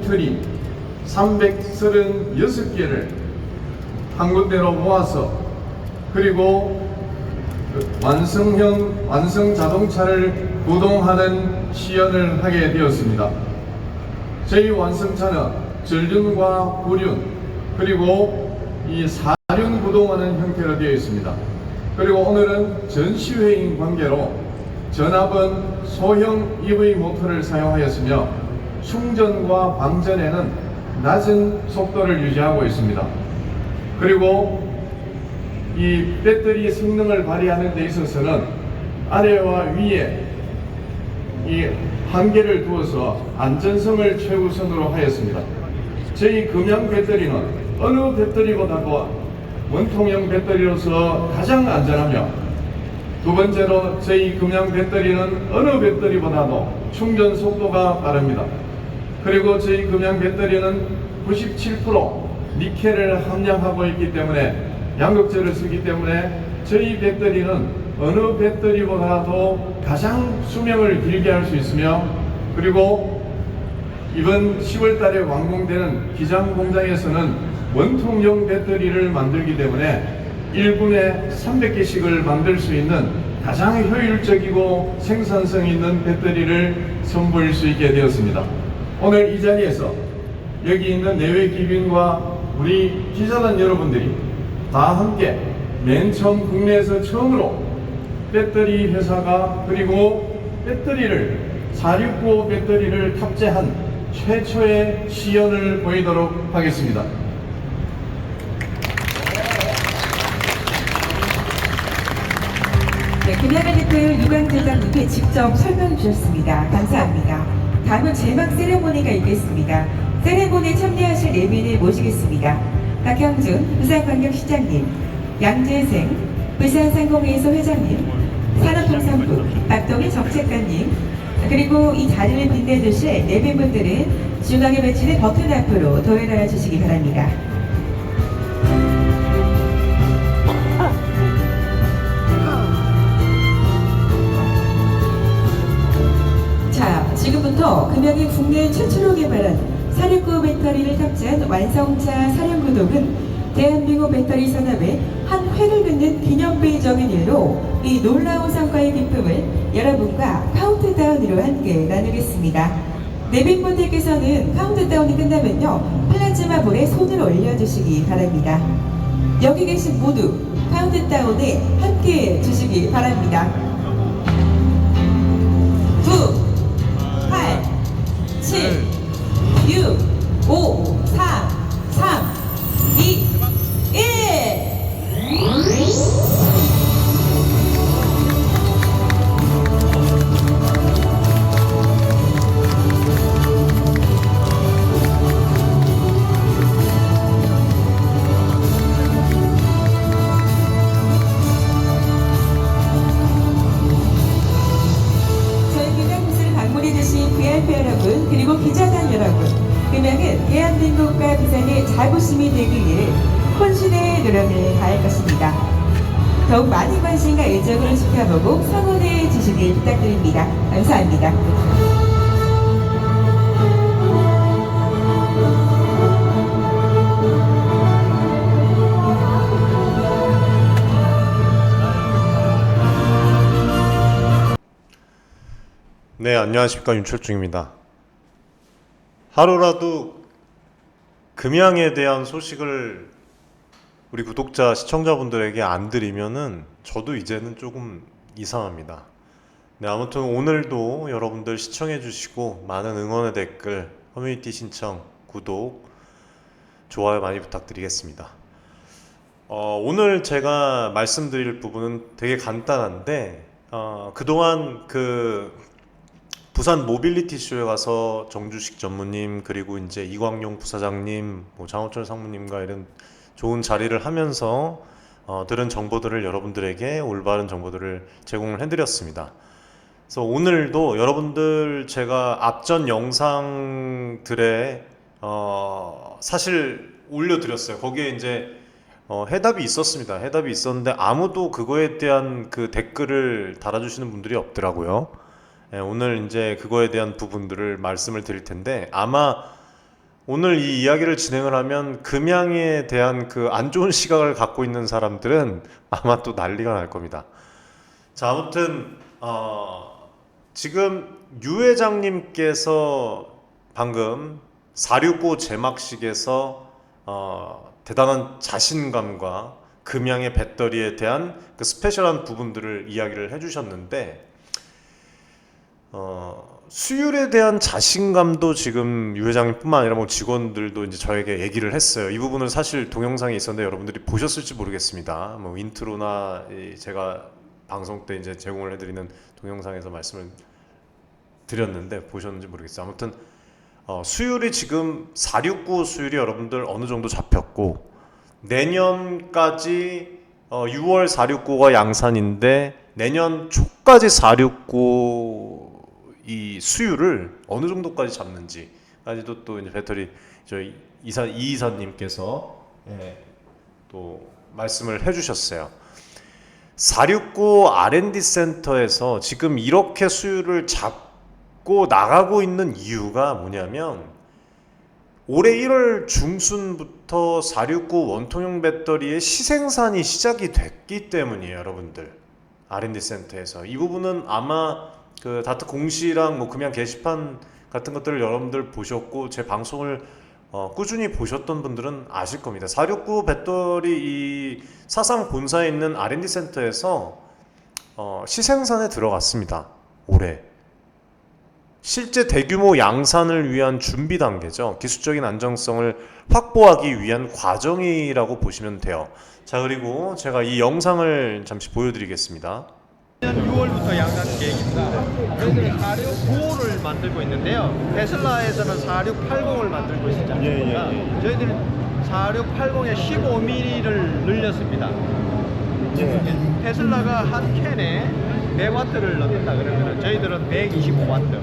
배터리 336개를 한 군데로 모아서 그리고 완성 자동차를 구동하는 시연을 하게 되었습니다. 저희 완성차는 전륜과 후륜 그리고 이 사륜 구동하는 형태로 되어 있습니다. 그리고 오늘은 전시회인 관계로 전압은 소형 EV 모터를 사용하였으며 충전과 방전에는 낮은 속도를 유지하고 있습니다. 그리고 이 배터리 성능을 발휘하는 데 있어서는 아래와 위에 이 한계를 두어서 안전성을 최우선으로 하였습니다. 저희 금양 배터리는 어느 배터리보다도 원통형 배터리로서 가장 안전하며, 두 번째로 저희 금양 배터리는 어느 배터리보다도 충전 속도가 빠릅니다. 그리고 저희 금양 배터리는 97% 니켈을 함량하고 있기 때문에 양극재를 쓰기 때문에 저희 배터리는 어느 배터리보다도 가장 수명을 길게 할 수 있으며, 그리고 이번 10월 달에 완공되는 기장 공장에서는 원통형 배터리를 만들기 때문에 1분에 300개씩을 만들 수 있는 가장 효율적이고 생산성 있는 배터리를 선보일 수 있게 되었습니다. 오늘 이 자리에서 여기 있는 내외 기빈과 우리 기자단 여러분들이 다 함께 맨 처음 국내에서 처음으로 배터리 회사가 그리고 배터리를 469 배터리를 탑재한 최초의 시연을 보이도록 하겠습니다. 네, 김양현 대표 유광대장님께 직접 설명해 주셨습니다. 감사합니다. 다음은 제막 세레모니가 있겠습니다. 세레모니에 참여하실 내빈을 모시겠습니다. 박형준 부산광역시장님, 양재생 부산상공회의소 회장님, 산업통상부 박동희 정책관님, 그리고 이 자리를 빛내주실 내빈분들은 중앙에 배치된 버튼 앞으로 도열하여 주시기 바랍니다. 자, 지금부터 금양이 국내 최초로 개발한 469 배터리를 탑재한 완성차 사륜구동은 대한민국 배터리 산업의 한 획을 긋는 기념비적인 일로 이 놀라운 성과의 기쁨을 여러분과 카운트다운으로 함께 나누겠습니다. 내빈분들께서는 카운트다운이 끝나면요, 플라즈마 볼에 손을 올려주시기 바랍니다. 여기 계신 모두 카운트다운에 함께 해주시기 바랍니다. 9, 8, 7, 6, 5, 4, 3, 2, 1. 저희 금양부스를 방문해주신 VIP 여러분, 그리고 기자단 여러분, 금양은 대한민국과 부산의 자부심이 되기 위해 혼신의 노력을 다할 것입니다. 더욱 많은 관심과 애정을 지켜보고 성원해 주시길 부탁드립니다. 감사합니다. 네, 안녕하십니까, 윤철중입니다. 하루라도 금양에 대한 소식을 우리 구독자, 시청자분들에게 안 드리면은 저도 이제는 조금 이상합니다. 네, 아무튼 오늘도 여러분들 시청해 주시고 많은 응원의 댓글, 커뮤니티 신청, 구독, 좋아요 많이 부탁드리겠습니다. 오늘 제가 말씀드릴 부분은 되게 간단한데, 그동안 부산 모빌리티 쇼에 가서 정주식 전무님, 그리고 이제 이광용 부사장님, 장호철 상무님과 이런 좋은 자리를 하면서 들은 정보들을 여러분들에게 올바른 정보들을 제공을 해드렸습니다. 그래서 오늘도 여러분들 제가 앞전 영상들에 사실 올려드렸어요. 거기에 이제 해답이 있었습니다. 해답이 있었는데 아무도 그거에 대한 그 댓글을 달아주시는 분들이 없더라고요. 오늘 이제 그거에 대한 부분들을 말씀을 드릴 텐데, 아마 오늘 이 이야기를 진행을 하면 금양에 대한 그 안 좋은 시각을 갖고 있는 사람들은 아마 또 난리가 날 겁니다. 자, 아무튼 지금 유 회장님께서 방금 469 제막식에서 대단한 자신감과 금양의 배터리에 대한 그 스페셜한 부분들을 이야기를 해주셨는데 수율에 대한 자신감도 지금 유 회장님뿐만 아니라 뭐 직원들도 이제 저에게 얘기를 했어요. 이 부분은 사실 동영상에 있었는데 여러분들이 보셨을지 모르겠습니다. 뭐 인트로나 제가 방송 때 이제 제공을 해드리는 동영상에서 말씀을 드렸는데 보셨는지 모르겠어요. 아무튼 수율이 지금 469 수율이 여러분들 어느 정도 잡혔고 내년까지 6월 469가 양산인데 내년 초까지 469 이 수율을 어느 정도까지 잡는지까지도 또 이제 배터리 저희 이이사님께서 또 말씀을 해주셨어요. 469 R&D 센터에서 지금 이렇게 수율을 잡고 나가고 있는 이유가 뭐냐면 올해 1월 중순부터 469 원통형 배터리의 시생산이 시작이 됐기 때문이에요, 여러분들. R&D 센터에서 이 부분은 아마 그 다트 공시랑 뭐 금양 게시판 같은 것들을 여러분들 보셨고 제 방송을 꾸준히 보셨던 분들은 아실 겁니다. 469 배터리 이 사상 본사에 있는 R&D 센터에서 시생산에 들어갔습니다. 올해. 실제 대규모 양산을 위한 준비 단계죠. 기술적인 안정성을 확보하기 위한 과정이라고 보시면 돼요. 자, 그리고 제가 이 영상을 잠시 보여드리겠습니다. 내년 6월부터 양산 계획입니다. 저희들은 4695를 만들고 있는데요. 테슬라에서는 4680을 만들고 있지 않습니까? 저희들은 4680에 15mm를 늘렸습니다. 테슬라가 한 캔에 100W를 넣는다 그러면 저희들은 125W,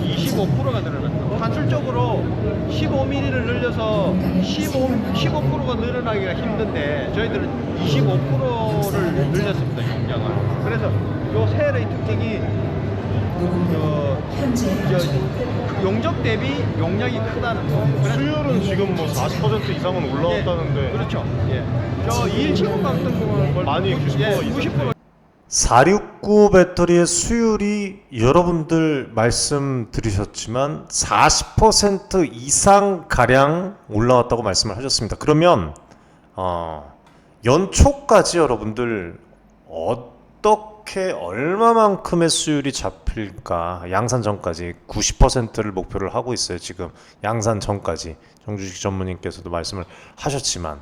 25%가 늘어났다. 단술적으로 15mm를 늘려서 15%가 늘어나기가 힘든데 저희들은 25%를 늘렸습니다, 용량을. 그래서 요 셀의 특징이 용적 대비 용량이 크다는 거. 수율은 지금 뭐 40% 이상은 올라왔다는데. 예, 그렇죠. 예. 저 2170 같은 경우는 많이 90% 469 배터리의 수율이 여러분들 말씀 들으셨지만 40% 이상 가량 올라왔다고 말씀을 하셨습니다. 그러면 연초까지 여러분들 어떻게 얼마만큼의 수율이 잡힐까? 양산 전까지 90%를 목표를 하고 있어요. 지금 양산 전까지 정주식 전무님께서도 말씀을 하셨지만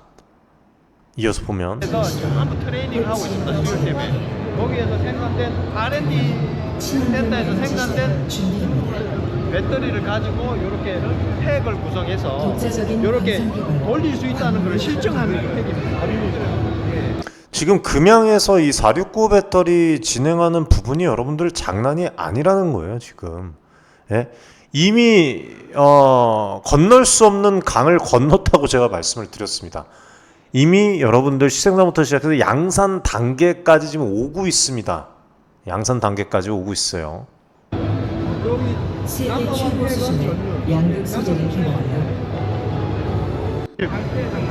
이어서 보면 그래서 전부 트레이닝 하고 있습니다. 수율 때문에. 거기에서 생산된 R&D 센터에서 생산된 배터리를 가지고 이렇게 팩을 구성해서 이렇게 돌릴 수 있다는 걸 실증하는 팩입니다. 지금 금양에서 이 469 배터리 진행하는 부분이 여러분들 장난이 아니라는 거예요. 지금 이미 건널 수 없는 강을 건넜다고 제가 말씀을 드렸습니다. 이미 여러분들 시생산부터 시작해서 양산 단계까지 지금 오고 있습니다. 양산 단계까지 오고 있어요. 세계 최고 수준의 양극 소재를 개발하여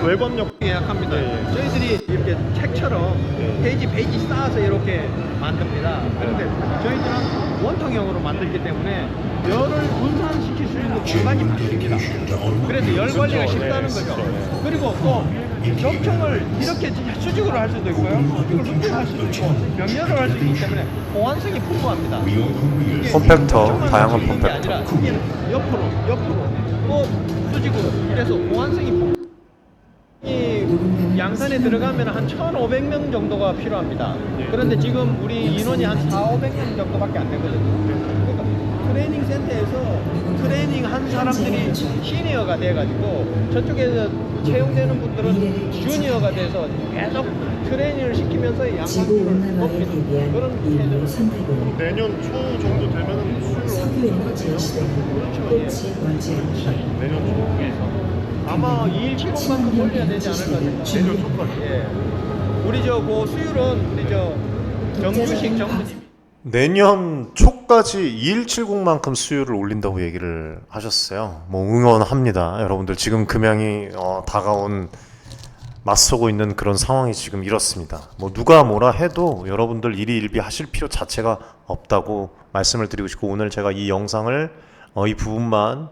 외관력 예약합니다. 저희들이 이렇게 책처럼 페이지 쌓아서 이렇게 만듭니다. 그런데 저희들은 원통형으로 만들기 때문에 열을 분산시킬 수 있는 공간이 많습니다. 그래서 열 관리가 쉽다는 거죠. 그리고 또 겹청을 이렇게 수직으로 할 수도 있고요. 이걸 수직으로 할 수도 있고 병렬을 할 수 있기 때문에 보완성이 풍부합니다. 폼팩터, 다양한 폼팩터. 아니라 이게 옆으로 또 수직으로. 그래서 보완성이 풍부. 이 양산에 들어가면 한 1,500명 정도가 필요합니다. 그런데 지금 우리 인원이 한 4,500명 정도밖에 안 되거든요. 그러니까 트레이닝 센터에서 트레이닝 한 사람들이 시니어가 돼가지고 저쪽에서 채용되는 분들은 주니어가 돼서 계속 트레이닝을 시키면서 양산율을 높이는 그런 체제로. 내년 초 정도 되면은 수율 내년 초 아마 2170만큼 올려야 되지 않을까 생각합니다. 내년 초까지. 예. 우리 그 수율은 우리 정주식 정부님 내년 초까지 2170만큼 수요를 올린다고 얘기를 하셨어요. 뭐 응원합니다. 여러분들 지금 금양이 다가온 맞서고 있는 그런 상황이 지금 이렇습니다. 뭐 누가 뭐라 해도 여러분들 일희일비 하실 필요 자체가 없다고 말씀을 드리고 싶고, 오늘 제가 이 영상을 이 부분만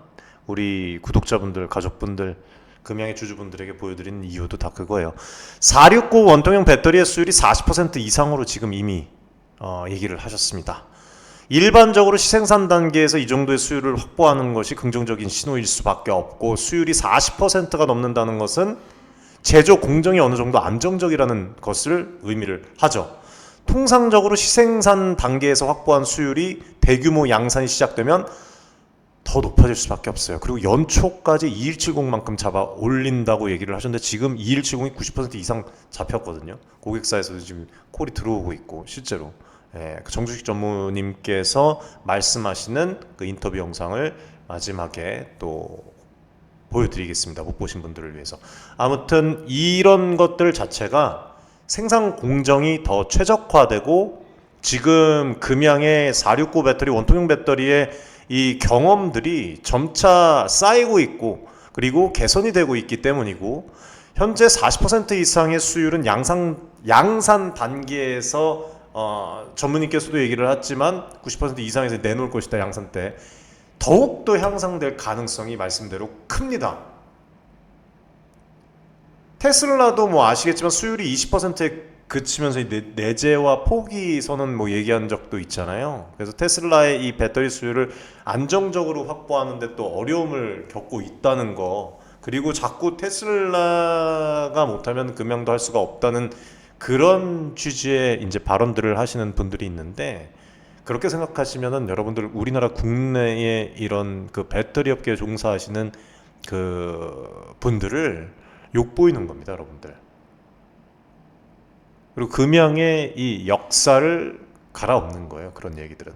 우리 구독자분들, 가족분들, 금양의 주주분들에게 보여드리는 이유도 다 그거예요. 469 원통형 배터리의 수율이 40% 이상으로 지금 이미 얘기를 하셨습니다. 일반적으로 시생산 단계에서 이 정도의 수율을 확보하는 것이 긍정적인 신호일 수밖에 없고, 수율이 40%가 넘는다는 것은 제조 공정이 어느 정도 안정적이라는 것을 의미를 하죠. 통상적으로 시생산 단계에서 확보한 수율이 대규모 양산이 시작되면 더 높아질 수밖에 없어요. 그리고 연초까지 2170만큼 잡아 올린다고 얘기를 하셨는데, 지금 2170이 90% 이상 잡혔거든요. 고객사에서도 지금 콜이 들어오고 있고, 실제로 그 정주식 전무님께서 말씀하시는 그 인터뷰 영상을 마지막에 또 보여드리겠습니다. 못 보신 분들을 위해서. 아무튼 이런 것들 자체가 생산 공정이 더 최적화되고, 지금 금양의 469 배터리, 원통형 배터리의 이 경험들이 점차 쌓이고 있고, 그리고 개선이 되고 있기 때문이고, 현재 40% 이상의 수율은 양산 단계에서 전무님께서도 얘기를 했지만 90% 이상에서 내놓을 것이다, 양산 때. 더욱더 향상될 가능성이 말씀대로 큽니다. 테슬라도 뭐 아시겠지만 수율이 20%에 그치면서 내재와 포기 선언 뭐 얘기한 적도 있잖아요. 그래서 테슬라의 이 배터리 수율을 안정적으로 확보하는데 또 어려움을 겪고 있다는 거, 그리고 자꾸 테슬라가 못하면 금양도 할 수가 없다는 그런 취지의 이제 발언들을 하시는 분들이 있는데, 그렇게 생각하시면은 여러분들 우리나라 국내에 이런 그 배터리 업계에 종사하시는 그 분들을 욕보이는 겁니다, 여러분들. 그리고 금양의 이 역사를 갈아엎는 거예요, 그런 얘기들은.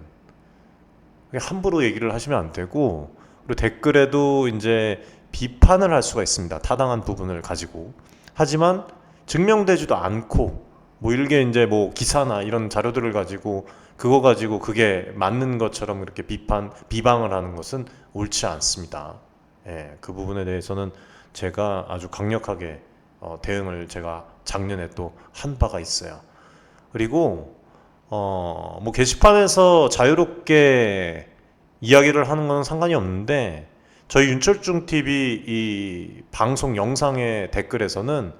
함부로 얘기를 하시면 안 되고, 그리고 댓글에도 이제 비판을 할 수가 있습니다, 타당한 부분을 가지고. 하지만 증명되지도 않고, 뭐 이게 이제 뭐 기사나 이런 자료들을 가지고 그거 가지고 그게 맞는 것처럼 그렇게 비방을 하는 것은 옳지 않습니다. 그 부분에 대해서는 제가 아주 강력하게 대응을 제가 작년에 또 한 바가 있어요. 그리고 뭐 게시판에서 자유롭게 이야기를 하는 건 상관이 없는데, 저희 윤철중 TV 이 방송 영상의 댓글에서는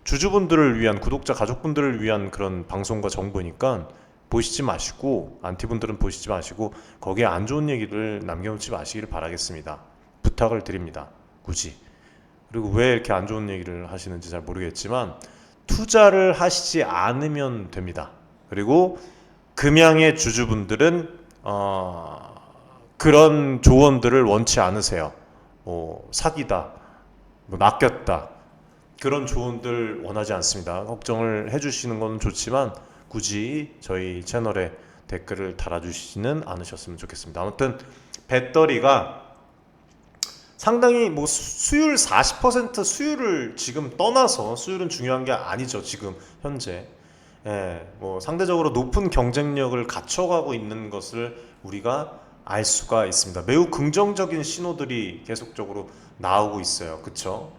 주주분들을 위한, 구독자 가족분들을 위한 그런 방송과 정보니까 보시지 마시고, 안티분들은 보시지 마시고 거기에 안 좋은 얘기를 남겨놓지 마시기를 바라겠습니다. 부탁을 드립니다, 굳이. 그리고 왜 이렇게 안 좋은 얘기를 하시는지 잘 모르겠지만 투자를 하시지 않으면 됩니다. 그리고 금양의 주주분들은 그런 조언들을 원치 않으세요. 사기다, 뭐 낚였다, 그런 조언들 원하지 않습니다. 걱정을 해주시는 건 좋지만 굳이 저희 채널에 댓글을 달아주시지는 않으셨으면 좋겠습니다. 아무튼 배터리가 상당히 뭐 수율 40% 수율을 지금 떠나서, 수율은 중요한 게 아니죠, 지금 현재. 뭐 상대적으로 높은 경쟁력을 갖춰가고 있는 것을 우리가 알 수가 있습니다. 매우 긍정적인 신호들이 계속적으로 나오고 있어요, 그쵸?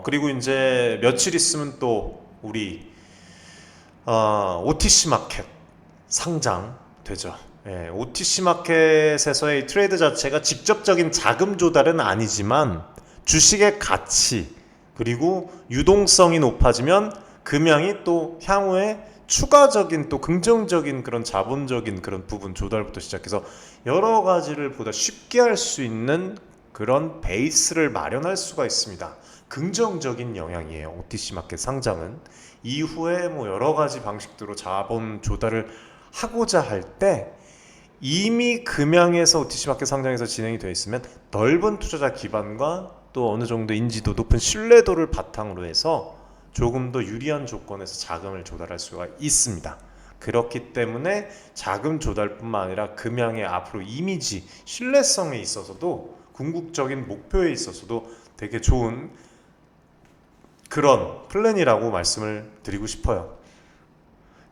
그리고 이제 며칠 있으면 또 우리 OTC 마켓 상장되죠. OTC 마켓에서의 트레이드 자체가 직접적인 자금 조달은 아니지만 주식의 가치 그리고 유동성이 높아지면 금양이 또 향후에 추가적인 또 긍정적인 그런 자본적인 그런 부분 조달부터 시작해서 여러 가지를 보다 쉽게 할 수 있는 그런 베이스를 마련할 수가 있습니다. 긍정적인 영향이에요. OTC 마켓 상장은 이후에 뭐 여러 가지 방식으로 자본 조달을 하고자 할 때 이미 금양에서 OTC 마켓 상장에서 진행이 되어 있으면 넓은 투자자 기반과 또 어느 정도 인지도, 높은 신뢰도를 바탕으로 해서 조금 더 유리한 조건에서 자금을 조달할 수가 있습니다. 그렇기 때문에 자금 조달뿐만 아니라 금양의 앞으로 이미지, 신뢰성에 있어서도, 궁극적인 목표에 있어서도 되게 좋은 그런 플랜이라고 말씀을 드리고 싶어요.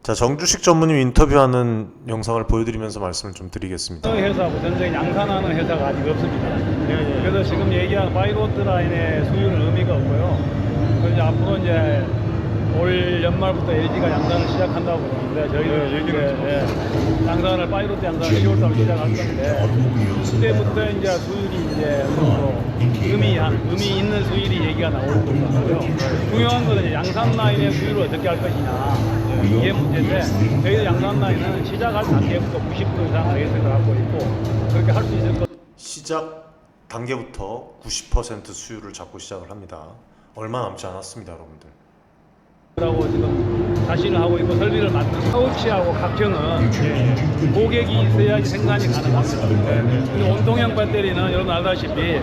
자, 정주식 전무님 인터뷰하는 영상을 보여드리면서 말씀을 좀 드리겠습니다. 회사하고 전쟁 양산하는 회사가 아직 없습니다. 그래서 지금 얘기한 파이로트 라인의 수율은 의미가 없고요. 그래서 이제 앞으로 이제 올 연말부터 LG가 양산을 시작한다고 그러는데 저희는 이제 양산을 파이로트 양산을 10월달 시작할 건데 그때부터 이제 수율이 이제 의미 있는 수율이 얘기가 나올 거고요. 중요한 것은 이제 양산 라인의 수율을 어떻게 할 것이냐. 이게 문제인데 저희들 양산 라인은 시작할 단계부터 90% 이상 레이스를 갖고 있고 그렇게 할 수 있을 것. 시작 단계부터 90% 수율을 잡고 시작을 합니다. 얼마 남지 않았습니다, 여러분들. 라고 지금 자신을 하고 있고 설비를 만든 파우치하고 각형은 고객이 있어야지 생산이 가능합니다. 근데 온통형 배터리는 여러분 알다시피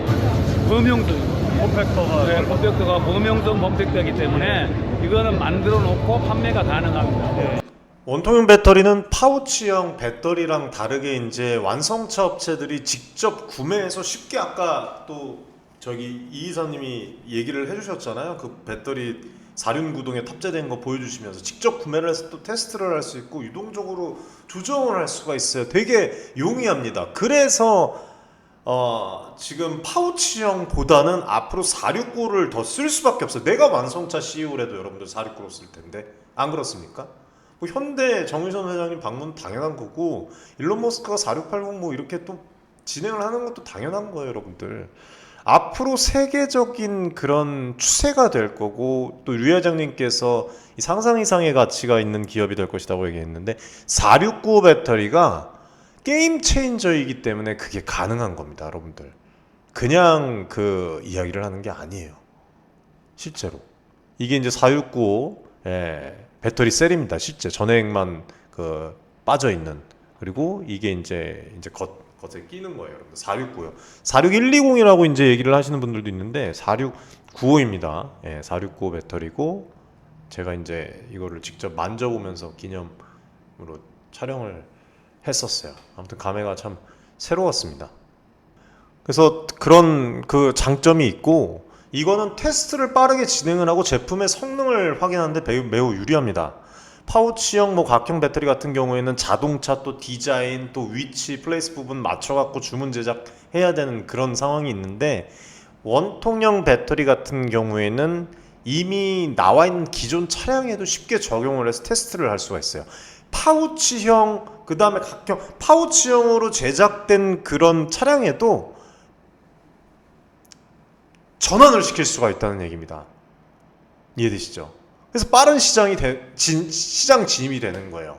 범용성 컴팩터가 범용성 범택되기 때문에 이거는 만들어 놓고 판매가 가능합니다. 원통형 배터리는 파우치형 배터리랑 다르게 이제 완성차 업체들이 직접 구매해서 쉽게 아까 또 저기 이 이사님이 얘기를 해주셨잖아요. 그 배터리 사륜 구동에 탑재된 거 보여주시면서 직접 구매를 해서 또 테스트를 할 수 있고 유동적으로 조정을 할 수가 있어요. 되게 용이합니다. 그래서 지금 파우치형보다는 앞으로 469를 더 쓸 수밖에 없어요. 내가 완성차 CEO를 해도 여러분들 469로 쓸 텐데 안 그렇습니까? 뭐 현대 정의선 회장님 방문 당연한 거고 일론 머스크가 4680 뭐 이렇게 또 진행을 하는 것도 당연한 거예요, 여러분들. 앞으로 세계적인 그런 추세가 될 거고 또 류 회장님께서 이 상상 이상의 가치가 있는 기업이 될 것이라고 얘기했는데 4695 배터리가 게임 체인저이기 때문에 그게 가능한 겁니다, 여러분들. 그냥 그 이야기를 하는 게 아니에요. 실제로 이게 이제 4695 배터리 셀입니다. 실제 전해액만 그 빠져 있는. 그리고 이게 이제 겉에 끼는 거예요, 여러분. 469요. 46120이라고 이제 얘기를 하시는 분들도 있는데 4695입니다. 4695 배터리고 제가 이제 이거를 직접 만져보면서 기념으로 촬영을 했었어요. 아무튼 감회가 참 새로웠습니다. 그래서 그런 그 장점이 있고 이거는 테스트를 빠르게 진행을 하고 제품의 성능을 확인하는데 매우 유리합니다. 파우치형 뭐 각형 배터리 같은 경우에는 자동차 또 디자인 또 위치 플레이스 부분 맞춰갖고 주문 제작해야 되는 그런 상황이 있는데 원통형 배터리 같은 경우에는 이미 나와 있는 기존 차량에도 쉽게 적용을 해서 테스트를 할 수가 있어요. 파우치형 그 다음에 각형 파우치형으로 제작된 그런 차량에도 전환을 시킬 수가 있다는 얘기입니다. 이해되시죠? 그래서 빠른 시장 진입이 되는 거예요.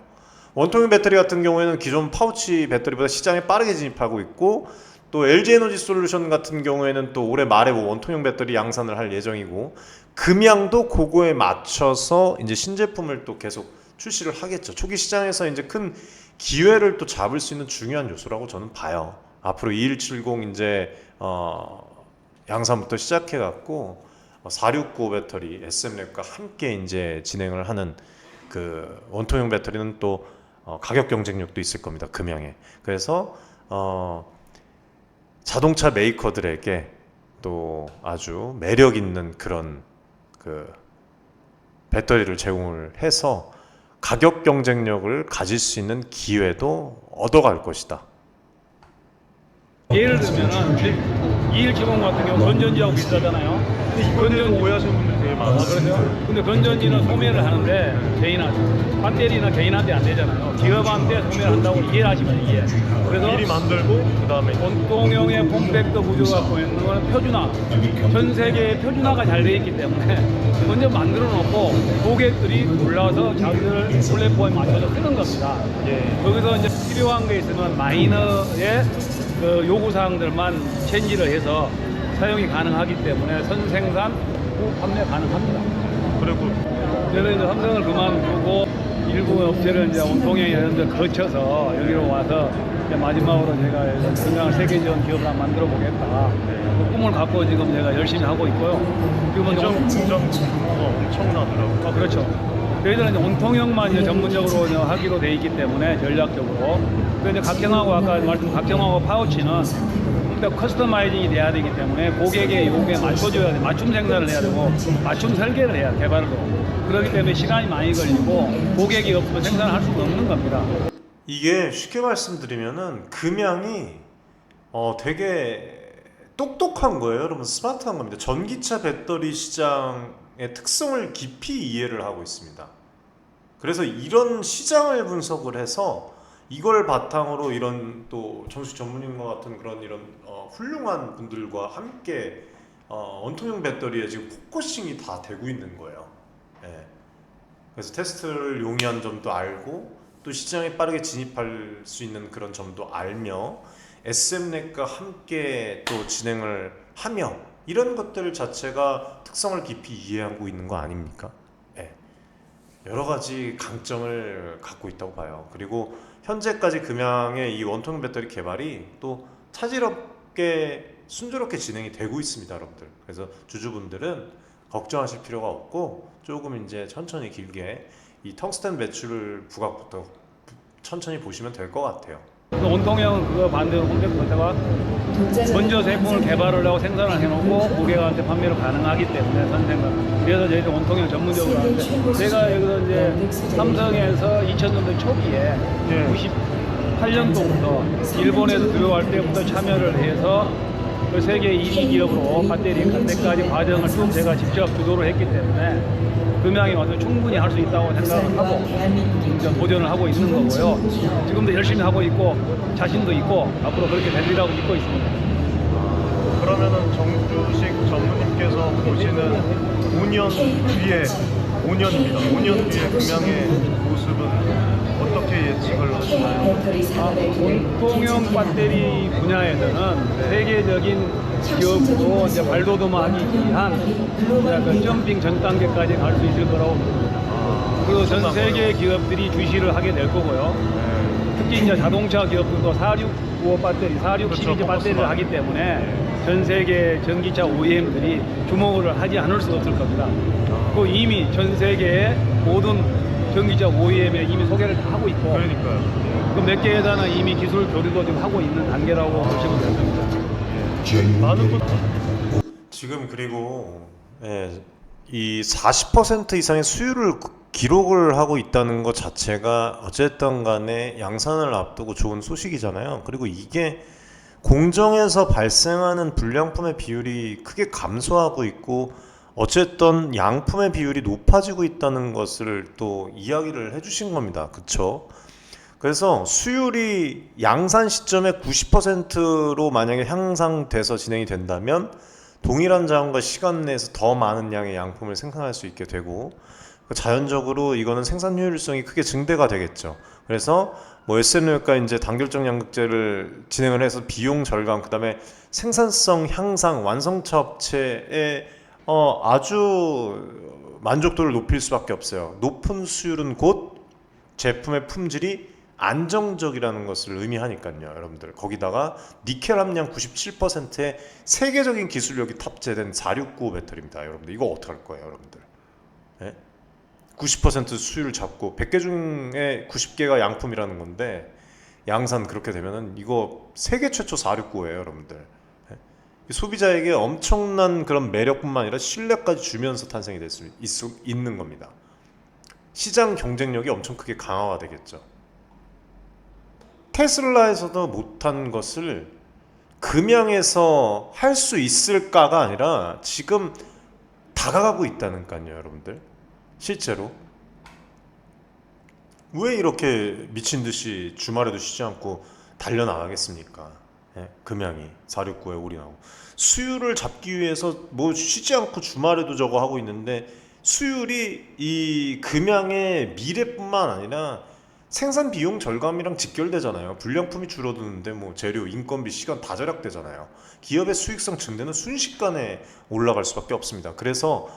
원통형 배터리 같은 경우에는 기존 파우치 배터리보다 시장에 빠르게 진입하고 있고 또 LG 에너지 솔루션 같은 경우에는 또 올해 말에 뭐 원통형 배터리 양산을 할 예정이고 금양도 그거에 맞춰서 이제 신제품을 또 계속 출시를 하겠죠. 초기 시장에서 이제 큰 기회를 또 잡을 수 있는 중요한 요소라고 저는 봐요. 앞으로 2170 이제 양산부터 시작해 갖고 469 배터리 SM랩과 함께 이제 진행을 하는 그 원통형 배터리는 또 가격 경쟁력도 있을 겁니다. 금양에. 그래서 자동차 메이커들에게 또 아주 매력 있는 그런 그 배터리를 제공을 해서 가격 경쟁력을 가질 수 있는 기회도 얻어갈 것이다. 예를 들면은 2170 같은 경우 건전지하고 비슷하잖아요. 이거는 오해하시는 분들이 되게 많아요. 그렇죠. 근데 건전지는 소매를 하는데 개인한테 배터리나 개인한테 안 되잖아요. 기업한테 소매를 한다고 이해를 하시면 이해. 그래서 미리 만들고 그 다음에 원통형의 폼팩터 구조가 갖고 있는 건 표준화. 전 세계에 표준화가 잘 되어 있기 때문에 먼저 만들어 놓고 고객들이 골라서 자기들 플랫폼에 맞춰서 쓰는 겁니다. 거기서 이제 필요한 게 있으면 마이너의 그 요구사항들만 체인지를 해서 사용이 가능하기 때문에 선생산 후 판매 가능합니다. 그리고 저는 이제 삼성을 그만두고 일부 업체를 이제 원통형 이런 데 거쳐서 여기로 와서 이제 마지막으로 제가 건강한 세계적인 기업을 한번 만들어 보겠다. 그 꿈을 갖고 지금 제가 열심히 하고 있고요. 지금은 엄청나더라고요. 그렇죠. 저희들은 이제 원통형만 이제 전문적으로 이제 하기로 돼 있기 때문에 전략적으로. 그런데 각형하고 아까 말씀 각형하고 파우치는 그러니까 커스터마이징이 돼야 되기 때문에 고객의 요구에 맞춰줘야 돼. 맞춤 생산을 해야 되고 맞춤 설계를 해야 돼, 개발도. 그렇기 때문에 시간이 많이 걸리고 고객이 없으면 생산을 할 수가 없는 겁니다. 이게 쉽게 말씀드리면은 금양이 되게 똑똑한 거예요. 여러분 스마트한 겁니다. 전기차 배터리 시장의 특성을 깊이 이해를 하고 있습니다. 그래서 이런 시장을 분석을 해서 이걸 바탕으로 이런 또 정식 전문인과 같은 그런 이런 훌륭한 분들과 함께 원통형 배터리에 지금 포커싱이 다 되고 있는 거예요. 예. 그래서 테스트를 용이한 점도 알고 또 시장에 빠르게 진입할 수 있는 그런 점도 알며 SM넷과 함께 또 진행을 하며 이런 것들 자체가 특성을 깊이 이해하고 있는 거 아닙니까? 예. 여러 가지 강점을 갖고 있다고 봐요. 그리고 현재까지 금양의 이 원통 배터리 개발이 또 차질없게 순조롭게 진행이 되고 있습니다, 여러분들. 그래서 주주분들은 걱정하실 필요가 없고 조금 이제 천천히 길게 이 텅스텐 매출 부각부터 천천히 보시면 될 것 같아요. 원통형은 그거 반대로 홈데포터가 먼저 제품을 개발을 하고 생산을 해놓고 고객한테 판매를 가능하기 때문에 선생님. 그래서 저희도 원통형 전문적으로 하는데 제가 여기서 이제 삼성에서 2000년대 초기에 98년도부터 일본에서 들어갈 때부터 참여를 해서 그 세계 1위 기업으로 배터리 갈 때까지 과정을 쭉 제가 직접 주도를 했기 때문에 금양이 와서 충분히 할 수 있다고 생각을 하고 이제 도전을 하고 있는 거고요. 지금도 열심히 하고 있고 자신도 있고 앞으로 그렇게 되리라고 믿고 있습니다. 그러면은 정주식 전무님께서 보시는 5년 뒤에 5년입니다. 5년 뒤에 금양의 모습은 어떻게 예측을 하시나요? 원통형 배터리 분야에서는 세계적인 기업으로 이제 발돋움하기 위한 그 점핑 전 단계까지 갈 수 있을 거라고 봅니다. 그리고 전 세계 기업들이 주시를 하게 될 거고요. 특히 이제 자동차 기업들도 4695 배터리, 46 시리즈 배터리를 하기 때문에 전 세계 전기차 OEM들이 주목을 하지 않을 수 없을 겁니다. 그 이미 전 세계의 모든 전기차 OEM에 이미 소개를 다 하고 있고, 그러니까요. 그 몇 개에 대한 이미 기술 교류도 지금 하고 있는 단계라고 보시면 됩니다. 많은 분 지금 그리고 이 40% 이상의 수율을 기록을 하고 있다는 것 자체가 어쨌든 간에 양산을 앞두고 좋은 소식이잖아요. 그리고 이게 공정에서 발생하는 불량품의 비율이 크게 감소하고 있고 어쨌든 양품의 비율이 높아지고 있다는 것을 또 이야기를 해주신 겁니다. 그쵸? 그래서 수율이 양산 시점에 90%로 만약에 향상돼서 진행이 된다면 동일한 자원과 시간 내에서 더 많은 양의 양품을 생산할 수 있게 되고 자연적으로 이거는 생산 효율성이 크게 증대가 되겠죠. 그래서 뭐 SM넷과 이제 단결적 양극재를 진행을 해서 비용 절감, 그다음에 생산성 향상, 완성차 업체의 아주 만족도를 높일 수밖에 없어요. 높은 수율은 곧 제품의 품질이 안정적이라는 것을 의미하니까요, 여러분들. 거기다가 니켈 함량 97%의 세계적인 기술력이 탑재된 4695 배터리입니다, 여러분들. 이거 어떡할 거예요, 여러분들? 네? 90% 수율을 잡고 100개 중에 90개가 양품이라는 건데 양산 그렇게 되면은 이거 세계 최초 469예요, 여러분들. 네? 소비자에게 엄청난 그런 매력뿐만 아니라 신뢰까지 주면서 탄생이 될 수 있는 겁니다. 시장 경쟁력이 엄청 크게 강화가 되겠죠. 테슬라에서도 못한 것을 금양에서 할 수 있을까가 아니라 지금 다가가고 있다니까요, 여러분들. 실제로 왜 이렇게 미친 듯이 주말에도 쉬지 않고 달려나가겠습니까? 예? 금양이 469에 올인하고 수율을 잡기 위해서 뭐 쉬지 않고 주말에도 저거 하고 있는데 수율이 이 금양의 미래뿐만 아니라 생산 비용 절감이랑 직결되잖아요. 불량품이 줄어드는데 뭐 재료, 인건비, 시간 다 절약되잖아요. 기업의 수익성 증대는 순식간에 올라갈 수밖에 없습니다. 그래서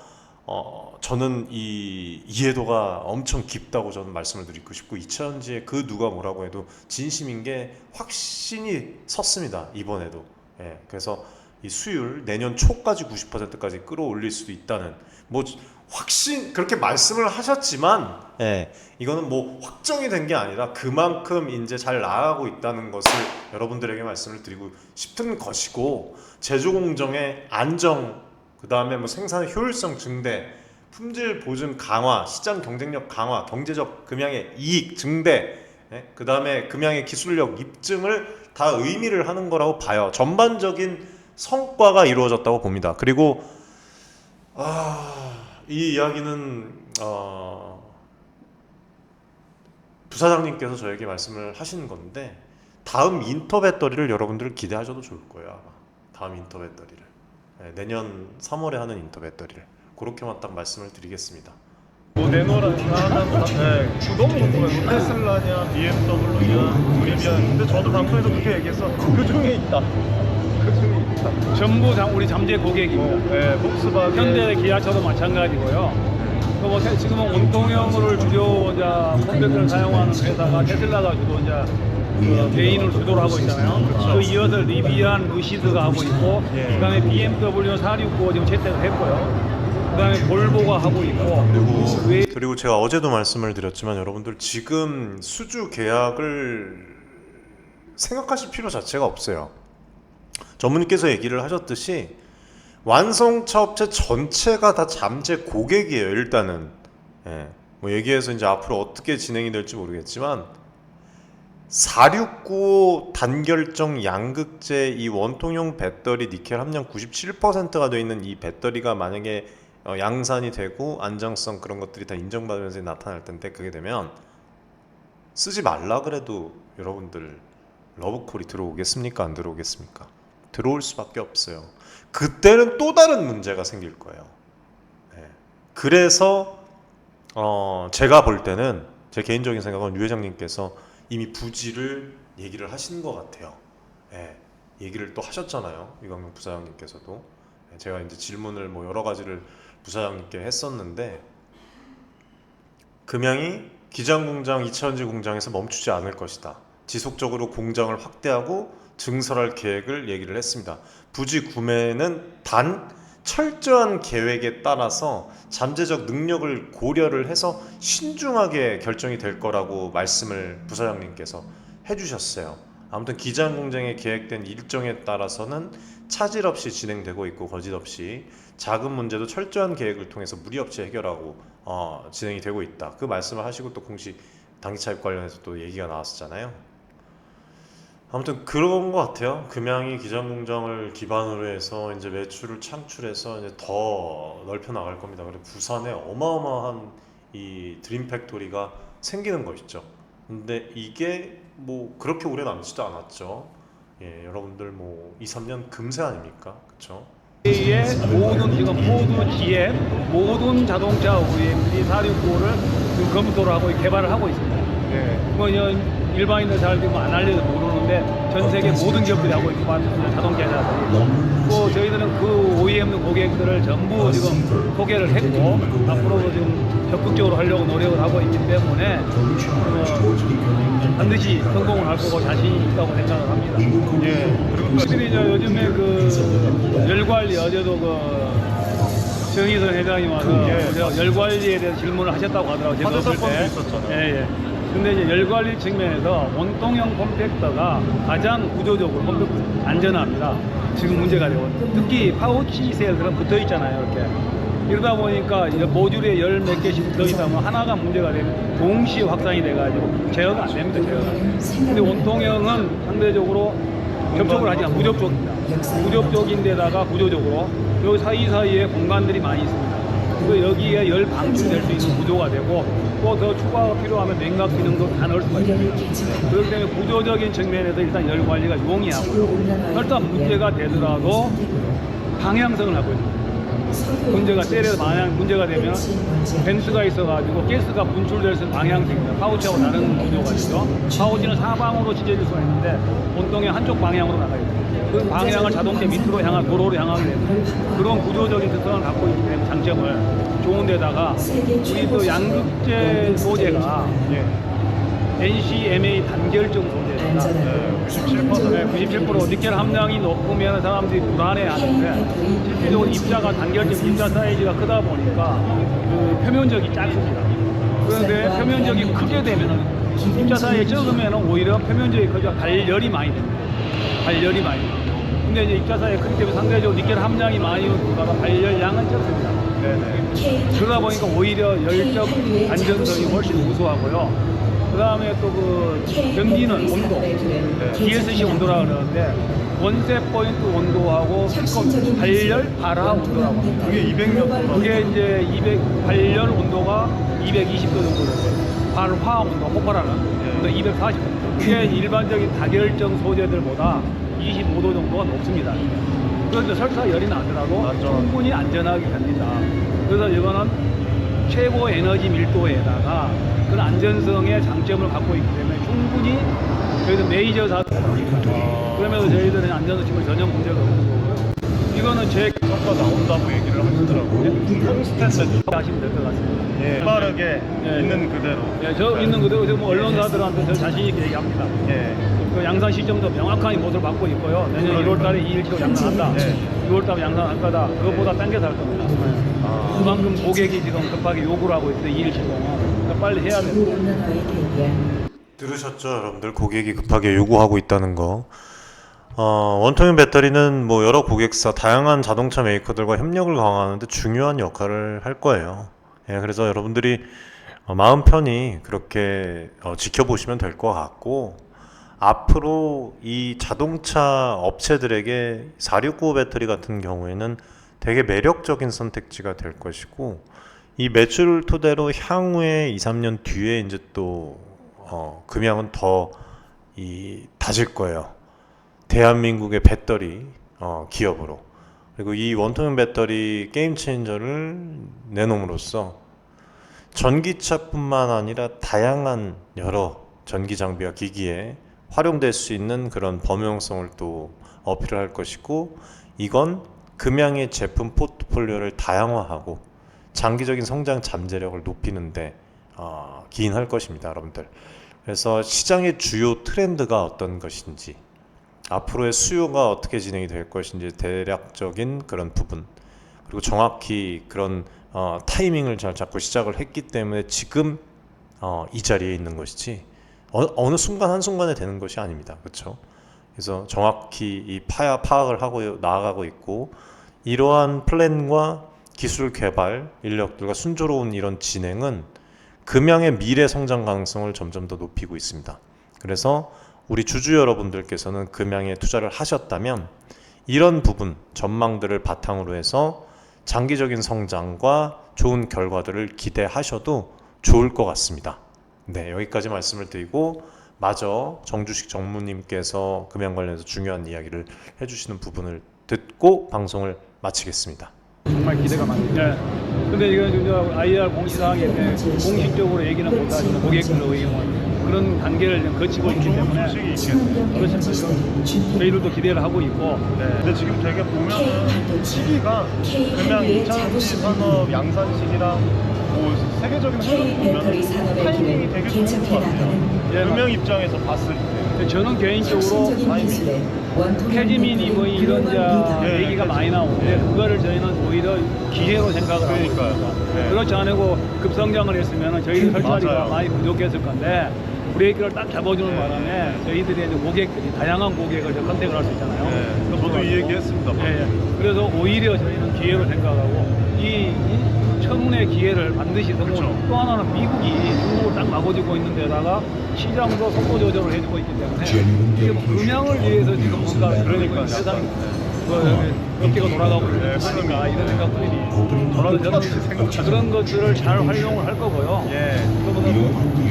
저는 이 이해도가 엄청 깊다고 저는 말씀을 드리고 싶고 이차전지에 그 누가 뭐라고 해도 진심인 게 확신이 섰습니다. 이번에도. 예, 그래서 이 수율 내년 초까지 90%까지 끌어올릴 수도 있다는 뭐 확신 그렇게 말씀을 하셨지만 예, 이거는 뭐 확정이 된 게 아니라 그만큼 이제 잘 나아가고 있다는 것을 여러분들에게 말씀을 드리고 싶은 것이고 제조 공정의 안정 그 다음에 뭐 생산 효율성 증대 품질 보증 강화 시장 경쟁력 강화 경제적 금양의 이익 증대 그 다음에 금양의 기술력 입증을 다 의미를 하는 거라고 봐요. 전반적인 성과가 이루어졌다고 봅니다. 그리고 이 이야기는 부사장님께서 저에게 말씀을 하신 건데 다음 인터 배터리를 여러분들 기대하셔도 좋을 거예요. 아마 다음 인터 배터리를 내년 3월에 하는 인터 배터리를 그렇게만 딱 말씀을 드리겠습니다. 뭐 내노라니까 너무 궁금해요. 테슬라냐, BMW냐, 리비안. 근데 저도 방송에서 그렇게 얘기했어. 그 중에 있다. 전부 다 우리 잠재 고객입니다. 네, 폭스바겐. 현대, 기아차도 마찬가지고요. 뭐 지금은 온통형을 주로 이제 컴퓨터를 사용하는 회사가 테슬라가 주로 이제 메인을 주도를 하고 있잖아요. 그 이어서 리비안, 루시드가 하고 있고, 그다음에 BMW 469 지금 채택을 했고요. 그다음에 볼보가 하고 있고. 그리고 제가 어제도 말씀을 드렸지만 여러분들 지금 수주 계약을 생각하실 필요 자체가 없어요. 전문님께서 얘기를 하셨듯이 완성차 업체 전체가 다 잠재 고객이에요. 일단은 뭐 얘기해서 이제 앞으로 어떻게 진행이 될지 모르겠지만 469 단결정 양극재 이 원통형 배터리 니켈 함량 97%가 되어 있는 이 배터리가 만약에 양산이 되고 안정성 그런 것들이 다 인정받으면서 나타날 텐데 그게 되면 쓰지 말라 그래도 여러분들 러브콜이 들어오겠습니까? 안 들어오겠습니까? 들어올 수밖에 없어요. 그때는 또 다른 문제가 생길 거예요. 그래서 제가 볼 때는 제 개인적인 생각은 유 회장님께서 이미 부지를 얘기를 하신 것 같아요. 얘기를 또 하셨잖아요. 이광용 부사장님께서도. 제가 이제 질문을 뭐 여러 가지를 부사장님께 했었는데 금양이 기장공장 2차전지 공장에서 멈추지 않을 것이다. 지속적으로 공장을 확대하고 증설할 계획을 얘기를 했습니다. 부지 구매는 단 철저한 계획에 따라서 잠재적 능력을 고려를 해서 신중하게 결정이 될 거라고 말씀을 부사장님께서 해주셨어요. 아무튼 기장 공장에 계획된 일정에 따라서는 차질 없이 진행되고 있고 거짓 없이 자금 문제도 철저한 계획을 통해서 무리 없이 해결하고 진행이 되고 있다. 그 말씀을 하시고 또 공시 단기차입 관련해서 또 얘기가 나왔었잖아요. 아무튼 그런 것 같아요. 금양이 기장 공장을 기반으로 해서 이제 매출을 창출해서 이제 더 넓혀 나갈 겁니다. 그리고 부산에 어마어마한 이 드림 팩토리가 생기는 것이죠. 근데 이게 뭐 그렇게 오래 남지도 않았죠. 여러분들 뭐 2, 3년 금세 아닙니까? 그렇죠? 의 모든 지금 포드, GM 모든 자동차 OEM들이 469를 지금 검토를 하고 개발을 하고 있습니다. 뭐 일반인들 잘 되면 안 알려도 모르는데 전 세계 모든 기업들이 하고 있고 자동차 회사들이 또 저희들은 그 OEM 고객들을 전부 지금 소개를 했고 앞으로도 지금 적극적으로 하려고 노력을 하고 있기 때문에 반드시 성공을 할 거고 자신이 있다고 생각을 합니다. 그리고 또 요즘에 그 열관리 어제도 그 정희선 회장이 와서 열관리에 대해서 질문을 하셨다고 하더라고요. 제가 없을 때. 근데 이제 열관리 측면에서 원통형 컴팩터가 가장 구조적으로 안전합니다. 지금 문제가 되고 특히 파우치 셀들은 붙어 있잖아요. 이렇게 이러다 보니까 이제 모듈에 열 몇 개씩 붙어 있다 보면 하나가 문제가 되면 동시에 확산이 돼가지고 제어가 안 됩니다. 제어가. 근데 원통형은 상대적으로 접촉을 하지 않고 무접촉입니다. 무접촉인데다가 구조적으로 요 사이사이에 공간들이 많이 있습니다. 그래서 여기에 열 방출될 수 있는 구조가 되고 또 더 추가가 필요하면 냉각 기능도 다 넣을 수가 있습니다. 그렇기 때문에 구조적인 측면에서 일단 열 관리가 용이하고요. 일단 문제가 되더라도 방향성을 하고 있습니다. 문제가 셀에서 방향 문제가 되면 벤스가 있어가지고 가스가 분출될 수 있는 방향성입니다. 파우치하고 다른 구조가 있죠. 파우치는 사방으로 찢어질 수가 있는데 온통의 한쪽 방향으로 나가야 됩니다. 그 방향을 자동차 밑으로 향한 도로로 향하게 됩니다. 그런 구조적인 특성을 갖고 있기 때문에 장점을 좋은 데다가 우리 또 양극재 소재가 NCMA 단결적 소재입니다. 네, 97%. 97% 니켈 함량이 높으면 사람들이 불안해하는데 실질적으로 입자가 단결적 입자 사이즈가 크다 보니까 그 표면적이 작습니다. 그런데 표면적이 크게 되면은 입자 사이에 적으면은 오히려 표면적이 커져 발열이 많이 됩니다. 발열이 많이 됩니다. 근데 이제 입자 사이에 크기 때문에 상대적으로 니켈 함량이 많이 높다가 발열량은 적습니다. 네네. 그러다 보니까 오히려 열적 안전성이 훨씬 우수하고요. 그 다음에 또 그 견디는 온도, DSC 온도라 그러는데 원세 포인트 온도하고 발열 발화 온도라고 합니다. 그게 200몇 도. 그게 이제 발열 온도가 220도 정도 되고 발화 온도, 폭발하는 온도 240도. 그게 일반적인 다결정 소재들보다 25도 정도가 높습니다. 그런데 설사 열이 나더라도 충분히 안전하게 견딘다. 그래서 이거는 최고 에너지 밀도에다가 그런 안전성의 장점을 갖고 있기 때문에 충분히 저희들 메이저 그러면서 저희들은 안전수칙을 전혀 문제가 없는 거고요. 이거는 제 성과 나온다고 얘기를 하시더라고요. 텅스텐 하시면 될 것 같습니다. 예, 빠르게 예. 있는 그대로. 예, 저 있는 그대로 지금 언론사들한테 저 자신 있게 얘기합니다. 예. 그 양산 시점도 명확하게 모습을 받고 있고요. 내년 1월달에 2일치로 양산한다. 네. 6월달에 양산할 거다. 그것보다 당겨서 할 겁니다. 그만큼 고객이 지금 급하게 요구를 하고 있는데 2일치 동안 그러니까 빨리 해야 됩니다. 들으셨죠, 여러분들? 고객이 급하게 요구하고 있다는 거. 원통형 배터리는 뭐 여러 고객사, 다양한 자동차 메이커들과 협력을 강화하는데 중요한 역할을 할 거예요. 예, 그래서 여러분들이 마음 편히 그렇게 지켜보시면 될 것 같고, 앞으로 이 자동차 업체들에게 4695 배터리 같은 경우에는 되게 매력적인 선택지가 될 것이고, 이 매출을 토대로 향후에 2, 3년 뒤에 이제 또 금양은 더 다질 거예요. 대한민국의 배터리 기업으로. 그리고 이 원통형 배터리 게임 체인저를 내놓음으로써 전기차뿐만 아니라 다양한 여러 전기 장비와 기기에 활용될 수 있는 그런 범용성을 또 어필을 할 것이고, 이건 금양의 제품 포트폴리오를 다양화하고 장기적인 성장 잠재력을 높이는데 기인할 것입니다, 여러분들. 그래서 시장의 주요 트렌드가 어떤 것인지, 앞으로의 수요가 어떻게 진행이 될 것인지 대략적인 그런 부분, 그리고 정확히 그런 타이밍을 잘 잡고 시작을 했기 때문에 지금 이 자리에 있는 것이지 어느 순간 한순간에 되는 것이 아닙니다. 그렇죠? 그래서 정확히 이 파악을 하고 나아가고 있고, 이러한 플랜과 기술 개발 인력들과 순조로운 이런 진행은 금양의 미래 성장 가능성을 점점 더 높이고 있습니다. 그래서 우리 주주 여러분들께서는 금양에 투자를 하셨다면 이런 부분, 전망들을 바탕으로 해서 장기적인 성장과 좋은 결과들을 기대하셔도 좋을 것 같습니다. 네, 여기까지 말씀을 드리고, 마저 정주식 정무님께서 금양 관련해서 중요한 이야기를 해주시는 부분을 듣고 방송을 마치겠습니다. 정말 기대가 많습니다. 네. 근데 이건 지금 IR 공시사항에 공식적으로 얘기는 못하지만 고객들의 의견은 그런 단계를 거치고 있기 때문에 그렇습니다. 저희들도 기대를 하고 있고. 네. 근데 지금 되게 보면은 시기가 금양 2차전지 산업 양산 시기랑 뭐 세계적인 흐름 보면 타이밍이 되게 좋은 것 같아요. 금양 입장에서 봤을 때. 저는 개인적으로 캐지민이 뭐 이런 얘기가 많이 나오는데 그거를 저희는 오히려 기회로 생각을 하고 있습니다. 네. 그렇지 않고 급성장을 했으면 저희들 설치하기가 맞아요. 많이 부족했을 건데 브레이크를 딱 잡아주는 바람에 저희들이 이제 고객들이 다양한 고객을 컨택을 할 수 있잖아요. 네. 저도 이 얘기 했습니다. 예. 그래서 오히려 저희는 기회로 생각하고 이 천문의 기회를 반드시 성공. 또 하나는 미국이 중국을 딱 막아주고 있는 데다가 시장도 속도 조절을 해주고 있기 때문에 이게 뭐 금양을 위해서 지금 뭔가 그러니까 세상이 업계가 돌아가고 있으니까 이런 생각들이 저는 그런 것들을 잘 활용을 할 거고요. 예.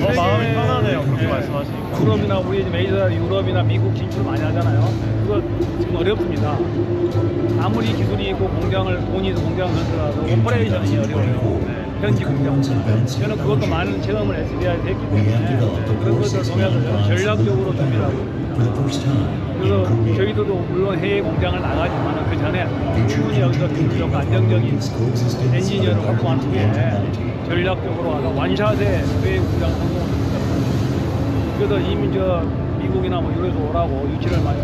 더 마음이 편하네요. 그렇게 말씀하시니까. 유럽이나 우리 이제 메이저 유럽이나 미국 진출 많이 하잖아요. 그거 지금 어렵습니다. 아무리 기술이 있고 돈이 공장을 넣더라도 오퍼레이션이 어려워요. 현지 공장. 저는 그것도 많은 체험을 SDI에서 했기 때문에 그런 것들을 통해서 전략적으로 준비를 하고 있습니다. 그래서 저희들도 물론 해외 공장을 나가지만 그 전에 충분히 여기서 기술력 안정적인 엔지니어를 확보한 후에 전략적으로 완샷의 해외 공장 성공을 그래서 이미 미국이나 뭐 유럽에서 오라고 유치를 많이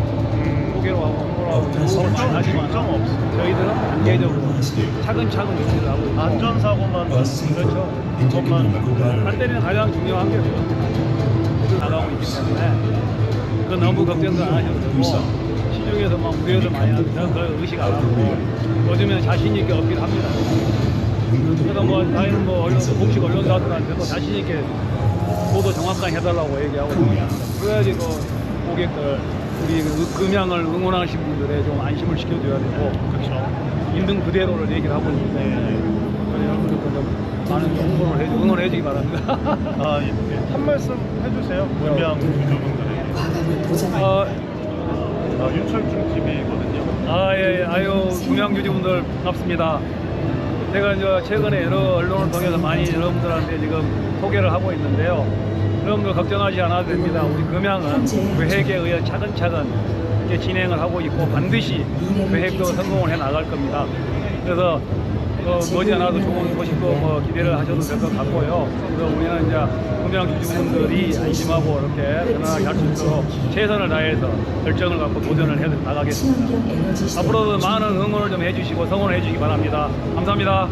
소개로 하고 홍보를 하고 많이 하지만 걱정 없어. 저희들은 단계적으로 차근차근 유치를 하고 있고 안전사고만 그렇죠. 그것만 할 때는 가장 중요한 게 나가고 있기 때문에 그 너무 걱정도 안 하셔도 되고 시중에서 막 우려를 많이 하는데 그걸 의식 안 하고 요즘에는 자신 있게 어필합니다. 그래서 뭐 다른 뭐 언론, 공식 언론사들한테도 자신 있게 보도 정확하게 해달라고 얘기하고 있습니다. 그래야지 그 고객들 우리 금양을 응원하시는 분들의 좀 안심을 시켜줘야 되고 그렇죠. 있는 그대로를 얘기를 하고 있는데 여러분들도 좀 많은 홍보를 응원해주기 바랍니다. 아, 예. 한 말씀 해주세요. 금양 주주분들에게. 윤철중 TV거든요. 예. 아유, 금양 유지분들 반갑습니다. 제가 이제 최근에 여러 언론을 통해서 많이 여러분들한테 지금 소개를 하고 있는데요. 여러분들 걱정하지 않아도 됩니다. 우리 금양은 계획에 의해 차근차근 이렇게 진행을 하고 있고 반드시 계획도 성공을 해 나갈 겁니다. 그래서 머지않아도 좋은 소식도 뭐 기대를 하셔도 될 것 같고요. 그래서 우리는 이제 금양 주주분들이 안심하고 이렇게 편안하게 할 수 있도록 최선을 다해서 결정을 갖고 도전을 해 나가겠습니다. 앞으로도 많은 응원을 좀 해주시고 성원을 해주시기 바랍니다. 감사합니다.